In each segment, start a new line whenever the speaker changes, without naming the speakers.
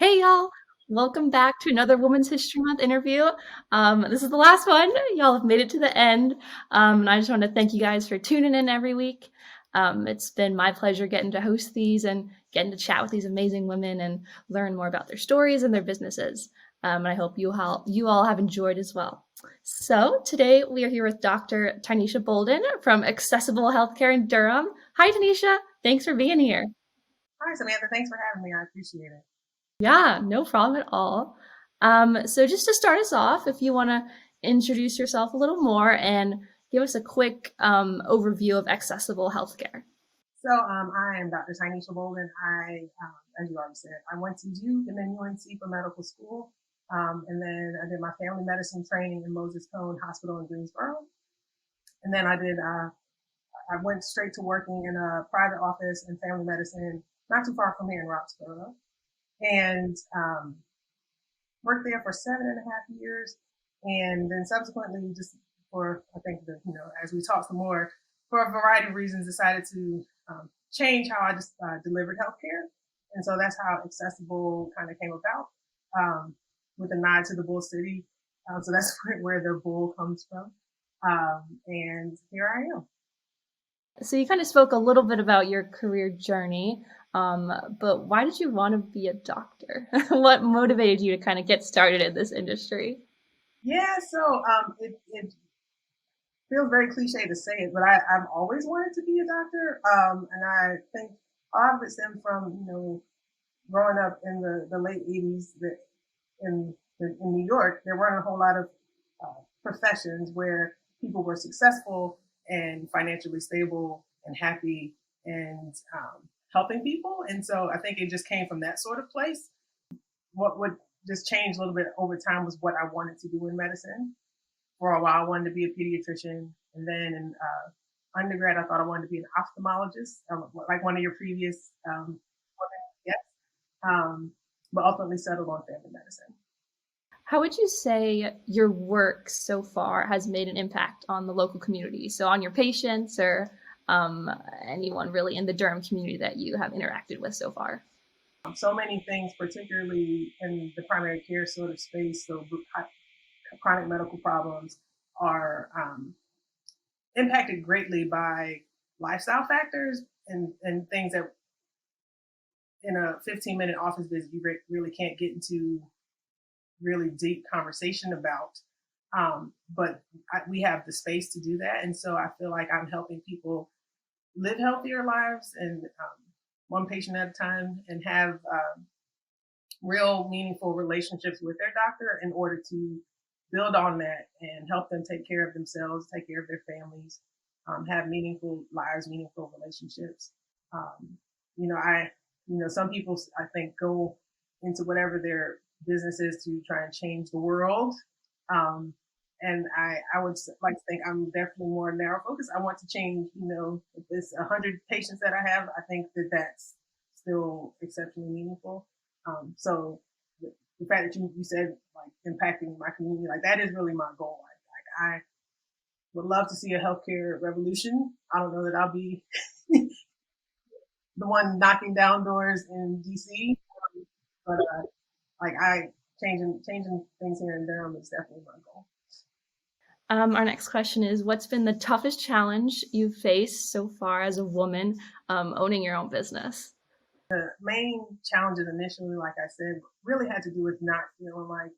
Hey y'all, welcome back to another Women's History Month interview. This is the last one. Y'all have made it to the end. And I just want to thank you guys for tuning in every week. It's been my pleasure getting to host these and getting to chat with these amazing women and learn more about their stories and their businesses. And I hope you all have enjoyed as well. So today we are here with Dr. Taineisha Bolden from AccessiBull Healthcare in Durham. Hi, Taineisha. Thanks for being here.
Hi, Samantha. Thanks for having me. I appreciate it.
Yeah, no problem at all. So just to start us off, if you want to introduce yourself a little more and give us a quick overview of accessible healthcare.
I am Dr. Taineisha Bolden. As you already said, I went to Duke and then UNC for medical school. And then I did my family medicine training in Moses Cone Hospital in Greensboro. And then I went straight to working in a private office in family medicine, not too far from here in Roxborough. And worked there for 7.5 years. And then subsequently, just for, I think, as we talk some more, for a variety of reasons, decided to change how I just delivered healthcare. And so that's how AccessiBull kind of came about, with a nod to the Bull City. So that's where the bull comes from. And here I am.
So you kind of spoke a little bit about your career journey, but why did you want to be a doctor? What motivated you to kind of get started in this industry?
Yeah, it feels very cliche to say it, but I've always wanted to be a doctor. And I think a lot of it stemmed from, growing up in the late 80s that in New York, there weren't a whole lot of professions where people were successful and financially stable and happy and helping people. And so I think it just came from that sort of place. What would just change a little bit over time was what I wanted to do in medicine. For a while, I wanted to be a pediatrician. And then in undergrad, I thought I wanted to be an ophthalmologist, like one of your previous guests, but ultimately settled on family medicine.
How would you say your work so far has made an impact on the local community? So on your patients or anyone really in the Durham community that you have interacted with so far?
So many things, particularly in the primary care sort of space, so chronic medical problems are impacted greatly by lifestyle factors and things that in a 15-minute office visit you really can't get into really deep conversation about. But we have the space to do that. And so I feel like I'm helping people live healthier lives and one patient at a time and have real meaningful relationships with their doctor in order to build on that and help them take care of themselves, take care of their families, have meaningful lives, meaningful relationships. Um, some people I think go into whatever their business is to try and change the world. Um, and I would like to think I'm definitely more narrow focused. I want to change, if it's 100 patients that I have, I think that that's still exceptionally meaningful. So the fact that you said like impacting my community, like that is really my goal. Like I would love to see a healthcare revolution. I don't know that I'll be the one knocking down doors in DC, but like I changing things here in Durham is definitely my goal.
Our next question is, what's been the toughest challenge you've faced so far as a woman owning your own business?
The main challenges initially, like I said, really had to do with not feeling like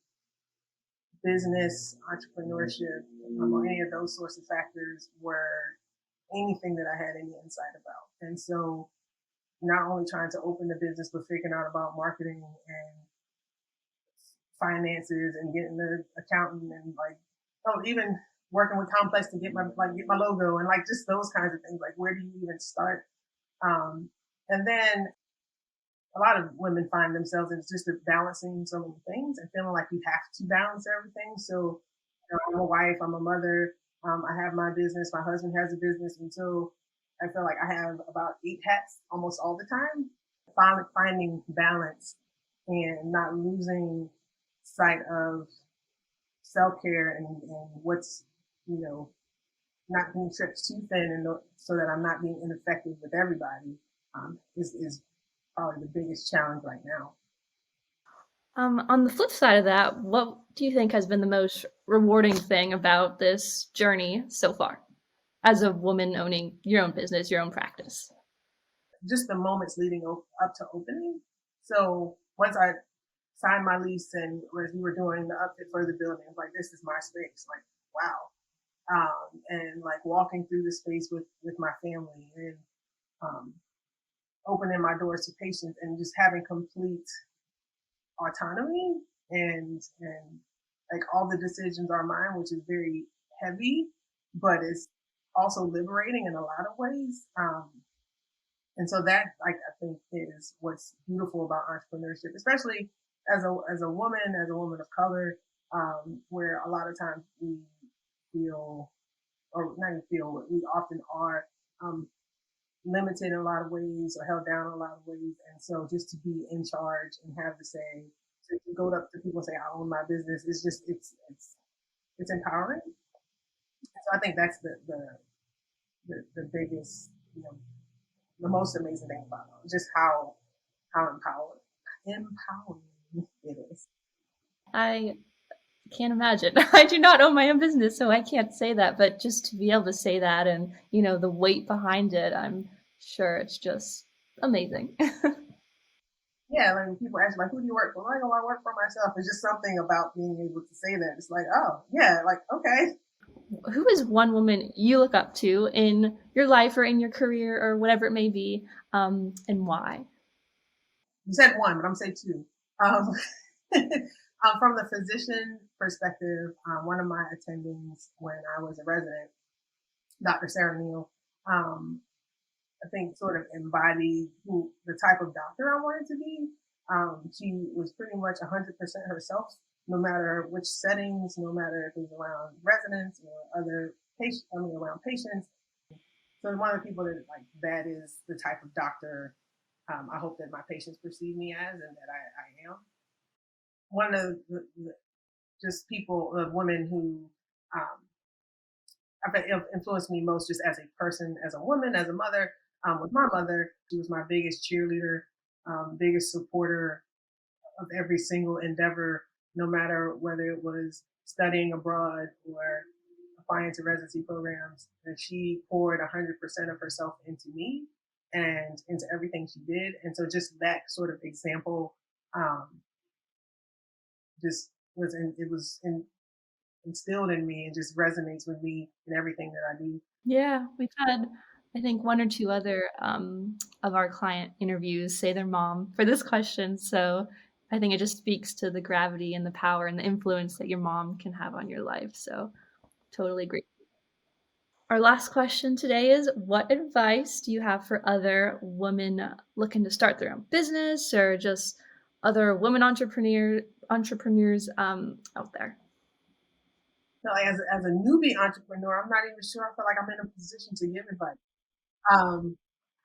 business, entrepreneurship, or any of those sorts of factors were anything that I had any insight about. And so not only trying to open the business, but figuring out about marketing and finances and getting the accountant and like, oh, even working with Kompleks to get my logo and like just those kinds of things. Like, where do you even start? And then a lot of women find themselves in just balancing so many things and feeling like you have to balance everything. So, I'm a wife, I'm a mother, I have my business, my husband has a business, and so I feel like I have about 8 hats almost all the time. Finally finding balance and not losing sight of self care and what's you know not being stretched too thin, and so that I'm not being ineffective with everybody is probably the biggest challenge right now.
On the flip side of that, what do you think has been the most rewarding thing about this journey so far as a woman owning your own business, your own practice?
Just the moments leading up to opening. So once I signed my lease and as we were doing the upfit for the building, I was like, this is my space. Like, wow. And like walking through the space with my family and um, opening my doors to patients and just having complete autonomy and like all the decisions are mine, which is very heavy, but it's also liberating in a lot of ways. And so that, like, I think is what's beautiful about entrepreneurship, especially as a woman of color, where a lot of times we feel, or not even feel, we often are um, limited in a lot of ways or held down in a lot of ways. And so just to be in charge and have the say, to go up to people and say, I own my business, is just, it's empowering. So I think that's the biggest, you know, the most amazing thing about it, just how empowering it is.
I can't imagine. I do not own my own business, so I can't say that. But just to be able to say that and, the weight behind it, I'm sure it's just amazing.
Yeah, like people ask like, who do you work for? Like, oh, I work for myself. It's just something about being able to say that. It's like, oh, yeah, like, okay.
Who is one woman you look up to in your life or in your career or whatever it may be, and why?
You said one, but I'm saying two. Um, from the physician perspective, one of my attendings when I was a resident, Dr. Sarah Neal, um, I think sort of embodied the type of doctor I wanted to be. She was pretty much 100% herself, no matter which settings, no matter if it was around residents or other patients, around patients. So one of the people that like that is the type of doctor I hope that my patients perceive me as and that I am. One of the just people, women who um, have influenced me most just as a person, as a woman, as a mother, was my mother. She was my biggest cheerleader, biggest supporter of every single endeavor, no matter whether it was studying abroad or applying to residency programs. And she poured 100% of herself into me and into everything she did. And so just that sort of example um, just instilled in me and just resonates with me in everything that I do.
Yeah, we've had, I think, one or two other of our client interviews say their mom for this question. So I think it just speaks to the gravity and the power and the influence that your mom can have on your life. So totally agree. Our last question today is, what advice do you have for other women looking to start their own business or just other women entrepreneurs out there?
So as a newbie entrepreneur, I'm not even sure I feel like I'm in a position to give advice. Um,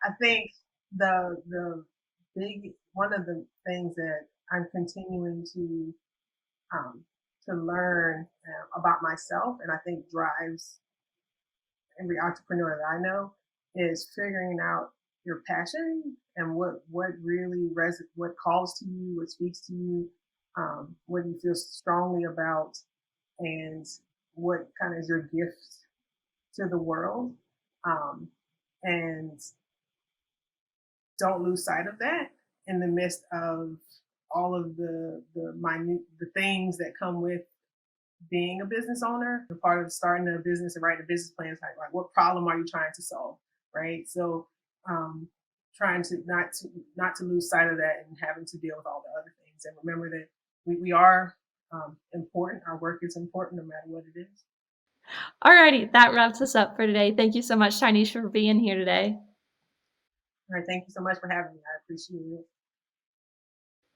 I think the big one of the things that I'm continuing um, to learn about myself, and I think drives every entrepreneur that I know, is figuring out your passion and what really what calls to you, what speaks to you, what you feel strongly about, and what kind of is your gift to the world. Um, and don't lose sight of that in the midst of all of the things that come with being a business owner. The part of starting a business and writing a business plan is like what problem are you trying to solve, right? So um, trying to not to lose sight of that and having to deal with all the other things and remember that we are important. Our work is important no matter what it is.
Alrighty, that wraps us up for today. Thank you so much, Taineisha, for being here today.
All right, thank you so much for having me. I appreciate it.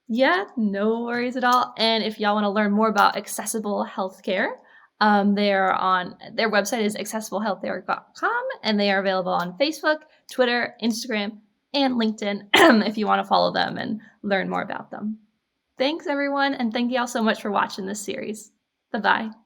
Yeah, no worries at all. And if y'all want to learn more about Accessible Healthcare, they are on their website is accessiblehealthcare.com, and they are available on Facebook, Twitter, Instagram, and LinkedIn if you want to follow them and learn more about them. Thanks, everyone, and thank you all so much for watching this series. Bye bye.